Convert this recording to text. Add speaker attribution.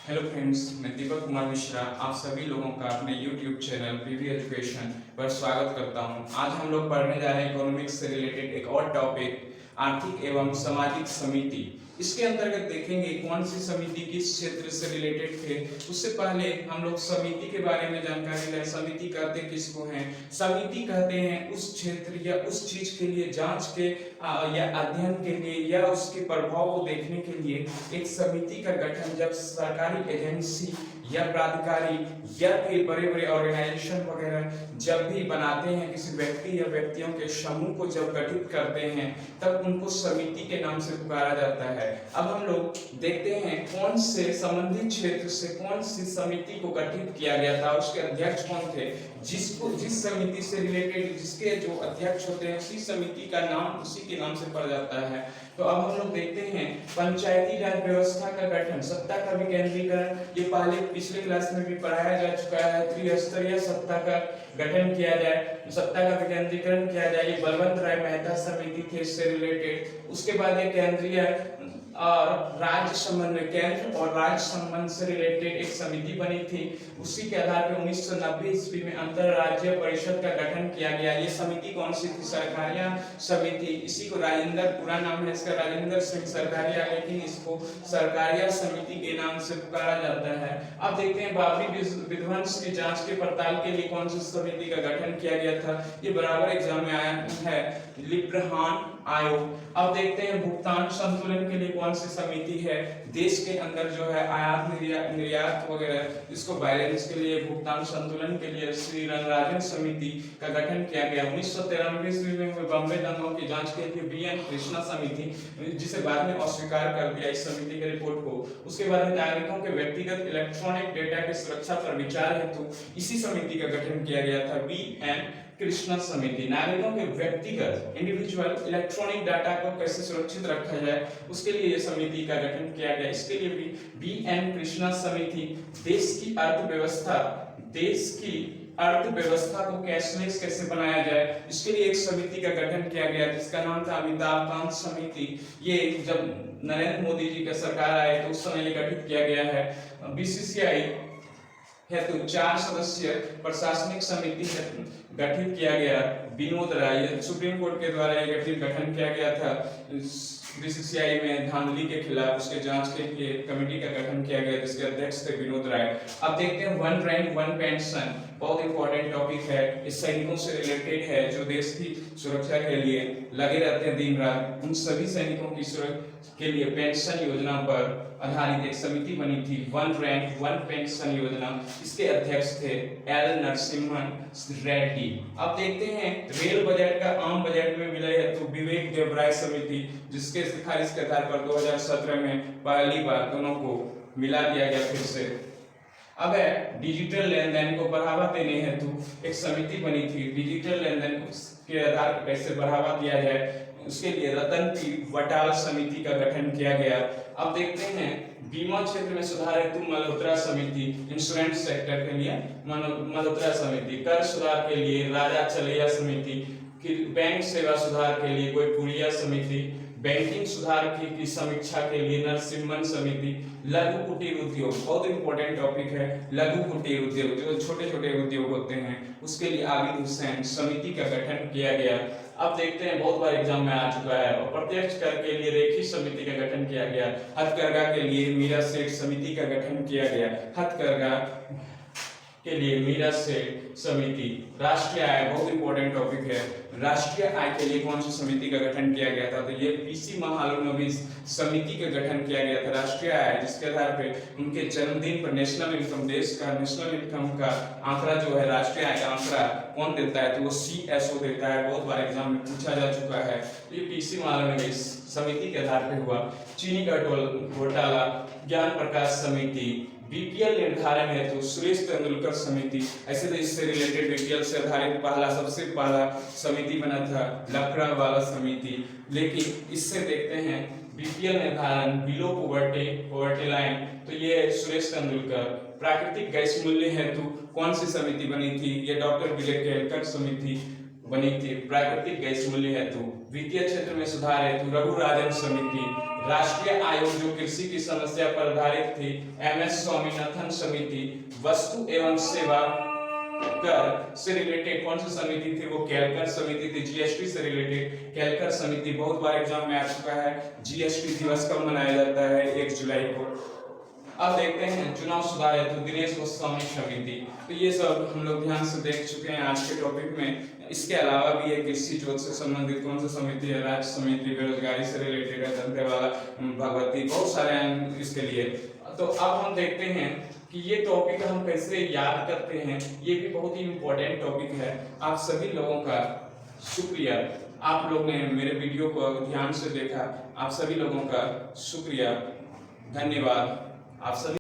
Speaker 1: Hello friends, मैं दीपक कुमार मिश्रा आप सभी लोगों का अपने YouTube चैनल पीवी एजुकेशन पर स्वागत करता हूं। आज हम लोग पढ़ने जा रहे हैं इकोनॉमिक्स से रिलेटेड एक और टॉपिक, आर्थिक एवं सामाजिक समिति। इसके अंतर्गत देखेंगे कौन सी समिति किस क्षेत्र से रिलेटेड थे। उससे पहले हम लोग समिति के बारे में जानकारी लें। समिति कहते किसको हैं? समिति कहते हैं उस क्षेत्र या उस चीज के लिए जांच के या अध्ययन के लिए या उसके प्रभाव को देखने के लिए एक समिति का गठन जब सरकारी एजेंसी या प्राधिकारी या फिर बड़े बड़े ऑर्गेनाइजेशन वगैरह जब भी बनाते हैं, किसी व्यक्ति या व्यक्तियों के समूह को जब गठित करते हैं तब उनको समिति के नाम से पुकारा जाता है। अब हम लोग देखते हैं कौन से संबंधित क्षेत्र से कौन सी समिति को गठित किया गया था, उसके अध्यक्ष कौन थे, जिस समिति से रिलेटेड जिसके जो अध्यक्ष होते हैं उसी समिति का नाम उसी के नाम से पड़ जाता है। तो अब हम लोग देखते हैं पंचायती राज व्यवस्था का गठन, सत्ता का विकेंद्रीकरण। ये पहले पिछले क्लास में भी पढ़ाया जा चुका है। त्रिस्तरीय सत्ता का गठन किया जाए, सत्ता का विकेंद्रीकरण किया जाए, ये बलवंत राय मेहता समिति थे इससे रिलेटेड। उसके बाद ये केंद्रीय और राज्य संबंध में केंद्र और राज्य संबंध से रिलेटेड एक समिति बनी थी। उसी के आधार पर 1990 ईस्वी में अंतरराज्यीय परिषद का गठन किया गया। ये समिति कौन सी थी? सरकारिया समिति। इसी को राजेंद्र, पूरा नाम है इसका राजेंद्र सिंह सरकारिया, लेकिन इसको सरकारिया समिति के नाम से पुकारा जाता है। अब देखते हैं बाबरी विध्वंस की जांच के पड़ताल के लिए कौन सी समिति का गठन किया गया था। ये बराबर एग्जाम में आया है, लिब्रहान आयोग। अब देखते हैं भुगतान संतुलन के लिए कौन सी समिति है। देश के अंदर जो है आयात निर्यात वगैरह, इसको बैलेंस के लिए, भुगतान संतुलन के लिए श्री रंगराजन समिति का गठन किया गया। 1993 ईस्वी में हुए बॉम्बे दंगों की जांच के लिए बीएन कृष्णा समिति, जिसे बाद में अस्वीकार कर दिया इस समिति के रिपोर्ट को। उसके बाद नागरिकों के व्यक्तिगत इलेक्ट्रॉनिक डेटा की सुरक्षा पर विचार हेतु इसी समिति का गठन किया गया था, बीएन कृष्णा समिति। नागरिकों के व्यक्तिगत इंडिविजुअल इलेक्ट्रॉनिक डाटा को कैसे सुरक्षित रखा जाए उसके लिए यह समिति का गठन किया गया। इसके लिए भी बीएन कृष्णा समिति देश की अर्थव्यवस्था को कैशलेस कैसे बनाया जाए इसके लिए एक समिति का गठन किया गया, जिसका नाम था अमिताभ कांत समिति। ये जब नरेंद्र मोदी जी का सरकार आए तो उस समय ये गठित किया गया है। बीसीसीआई हेतु 4 सदस्यीय प्रशासनिक समिति गठित किया गया। विनोद राय, सुप्रीम कोर्ट के द्वारा ये गठन किया गया था। बीसीसीआई में धांधली के खिलाफ उसके जांच के लिए कमेटी का गठन किया गया, जिसके अध्यक्ष थे विनोद राय। अब देखते हैं वन रैंक वन पेंशन, बहुत इंपॉर्टेंट टॉपिक है। इस सैनिकों से रिलेटेड है जो देश की सुरक्षा के लिए लगे रहते हैं दिन रात। उन सभी सैनिकों की सुरक्षा के लिए पेंशन योजना पर आधारित एक समिति बनी थी, वन रैंक वन पेंशन योजना। इसके अध्यक्ष थे एल नरसिम्हन रेड्डी। अब देखते हैं रेल बजट का आम बजट में विलय हेतु विवेक देवराय समिति, जिसके सिफारिश के आधार पर 2017 में पहली बार दोनों को मिला दिया गया फिर से। अब है डिजिटल लेन देन को बढ़ावा देने हेतु एक समिति बनी थी। डिजिटल लेन देन के आधार पर कैसे बढ़ावा दिया जाए उसके लिए रतन की वटाल समिति का गठन किया गया। अब देखते हैं बीमा क्षेत्र में सुधार हेतु मल्होत्रा समिति, इंश्योरेंस सेक्टर के लिए मल्होत्रा समिति, कर सुधार के लिए राजा चलैया समिति, बैंक सेवा सुधार के लिए गोईपुरिया समिति, बैंकिंग सुधार की समीक्षा के लिए नरसिम्हन समिति, लघु कुटीर उद्योग, बहुत इंपॉर्टेंट टॉपिक है। लघु कुटीर उद्योग जो छोटे छोटे उद्योग होते हैं उसके लिए आबिद हुसैन समिति का गठन किया गया। अब देखते हैं बहुत बार एग्जाम में आ चुका है। और प्रत्यक्ष कर के लिए रेखी समिति का गठन किया गया। हथकरघा के लिए मीरा सेठ समिति का गठन किया गया। हथकरघा के लिए मीरा सेठ समिति। राष्ट्रीय आय बहुत इंपॉर्टेंट टॉपिक है। राष्ट्रीय आय के लिए कौन सी समिति का गठन किया गया था? तो ये पीसी महालनोबिस समिति का गठन किया गया था। राष्ट्रीय आय जिसके आधार पे उनके जन्मदिन पर नेशनल इनकम, देश का नेशनल इनकम का आंकड़ा जो है, राष्ट्रीय आय का आंकड़ा कौन देता है? तो वो सीएसओ देता है। बहुत बार एग्जाम में पूछा जा चुका है। ये पीसी महालनोबिस समिति के आधार पर हुआ। चीनी का घोटाला, ज्ञान प्रकाश समिति, बीपीएल निर्धारण हेतु सुरेश तेंदुलकर समिति। ऐसे तो इससे रिलेटेड बीपीएल से आधारित सबसे पहला समिति बना था लकड़ावाला समिति। लेकिन इससे देखते हैं बीपीएल निर्धारण, बिलो पॉवर्टी लाइन, तो ये सुरेश तेंदुलकर। प्राकृतिक गैस मूल्य हेतु कौन सी समिति बनी थी? ये डॉक्टर विजय केलकर समिति बनी थी प्राकृतिक गैस मूल्य हेतु। वित्तीय क्षेत्र में सुधार हेतु रघुराजन समिति। राष्ट्रीय आयोग जो कृषि की समस्या पर आधारित थी, MS स्वामीनाथन समिति, वस्तु एवं सेवा कर से रिलेटेड कौन सी समिति थी, वो कैलकर समिति थी। जीएसटी से रिलेटेड कैलकर समिति, बहुत बार एग्जाम में आ चुका है। जीएसटी दिवस कब मनाया जाता है? 1 जुलाई को। अब देखते हैं चुनाव सुधार हेतु दिनेश गोस्वामी समिति। तो ये सब हम लोग ध्यान से देख चुके हैं आज के टॉपिक में। इसके अलावा भी एक कृषि जोत से संबंधित कौन सी समिति है? राज्य समिति, बेरोजगारी से रिलेटेड है, दंतेवाड़ा, भगवती, बहुत सारे हैं इसके लिए। तो अब हम देखते हैं कि ये टॉपिक हम कैसे याद करते हैं, ये भी बहुत ही इम्पोर्टेंट टॉपिक है। आप सभी लोगों का शुक्रिया, आप लोग ने मेरे वीडियो को ध्यान से देखा, आप सभी लोगों का शुक्रिया, धन्यवाद। आप सभी